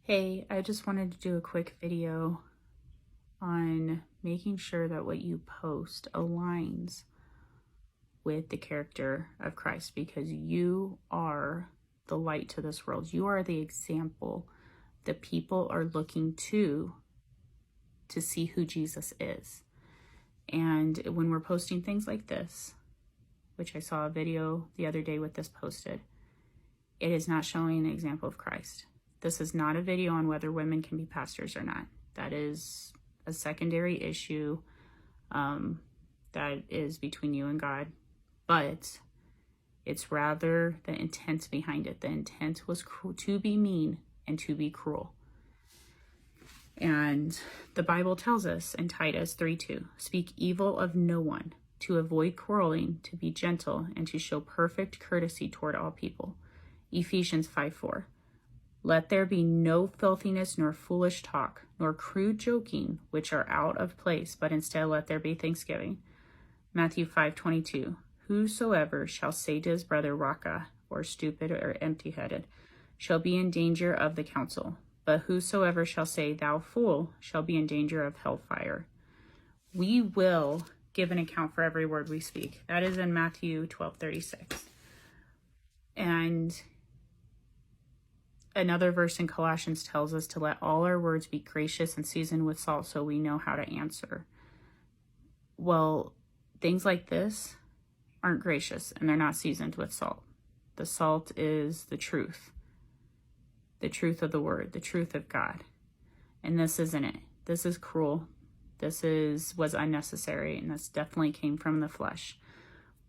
Hey, I just wanted to do a quick video on making sure that what you post aligns with the character of Christ, because you are the light to this world. You are the example that people are looking to see who Jesus is. And when we're posting things like this, which I saw a video the other day with this posted, it is not showing an example of Christ. This is not a video on whether women can be pastors or not. That is a secondary issue that is between you and God. But it's rather the intent behind it. The intent was to be mean and to be cruel. And the Bible tells us in Titus 3:2, speak evil of no one, to avoid quarreling, to be gentle, and to show perfect courtesy toward all people. Ephesians 5:4, let there be no filthiness, nor foolish talk, nor crude joking, which are out of place, but instead let there be thanksgiving. Matthew 5:22, whosoever shall say to his brother Raka, or stupid or empty-headed, shall be in danger of the council. But whosoever shall say, thou fool, shall be in danger of hellfire. We will give an account for every word we speak. That is in Matthew 12:36. And another verse in Colossians tells us to let all our words be gracious and seasoned with salt, so we know how to answer. Well, things like this aren't gracious and they're not seasoned with salt. The salt is the truth of the word, the truth of God. And this isn't it. This is cruel. This was unnecessary, and this definitely came from the flesh.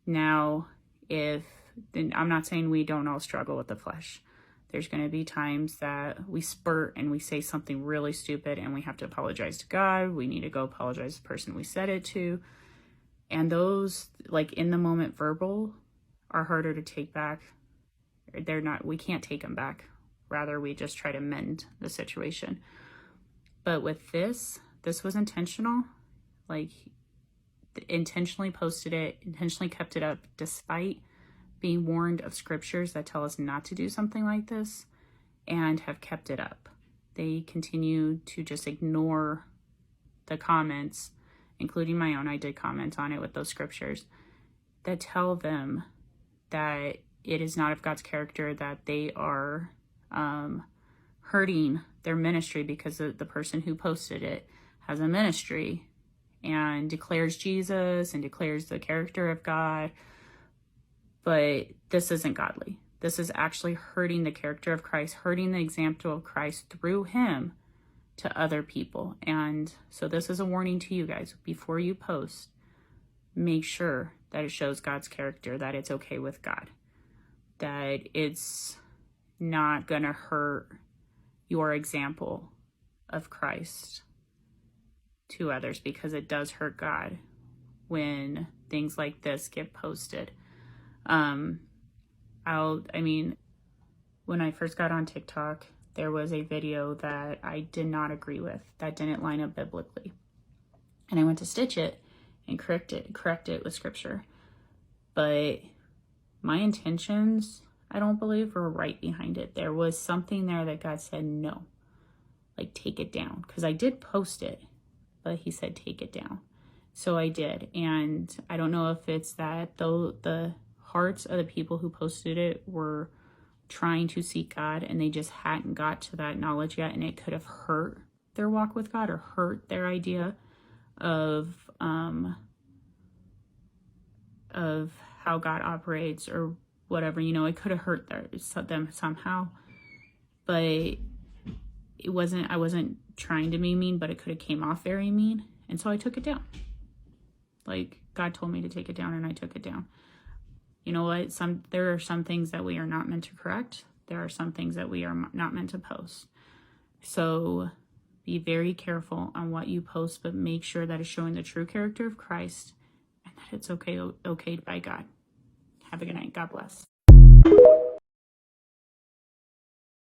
Now, I'm not saying we don't all struggle with the flesh. There's going to be times that we spurt and we say something really stupid and we have to apologize to God. We need to go apologize to the person we said it to. And those, like, in the moment verbal, are harder to take back. We can't take them back. Rather, we just try to mend the situation. But with this was intentional. Like, intentionally posted it, intentionally kept it up, despite being warned of scriptures that tell us not to do something like this, and have kept it up. They continue to just ignore the comments, including my own. I did comment on it with those scriptures that tell them that it is not of God's character, that they are hurting their ministry, because the person who posted it has a ministry and declares Jesus and declares the character of God. But this isn't godly. This is actually hurting the character of Christ, hurting the example of Christ through him to other people. And so this is a warning to you guys. Before you post, make sure that it shows God's character, that it's okay with God, that it's not going to hurt your example of Christ to others, because it does hurt God when things like this get posted. When I first got on TikTok, there was a video that I did not agree with, that didn't line up biblically. And I went to stitch it and correct it with scripture. But my intentions, I don't believe, were right behind it. There was something there that God said, no, like, take it down. Because I did post it, but he said, take it down. So I did. And I don't know if it's that the hearts of the people who posted it were trying to seek God and they just hadn't got to that knowledge yet, and it could have hurt their walk with God or hurt their idea of how God operates or whatever. It could have hurt them somehow. But I wasn't trying to be mean, but it could have came off very mean. And so I took it down. Like, God told me to take it down, and I took it down. You know what? There are some things that we are not meant to correct. There are some things that we are not meant to post. So be very careful on what you post, but make sure that it's showing the true character of Christ and that it's okay by God. Have a good night. God bless.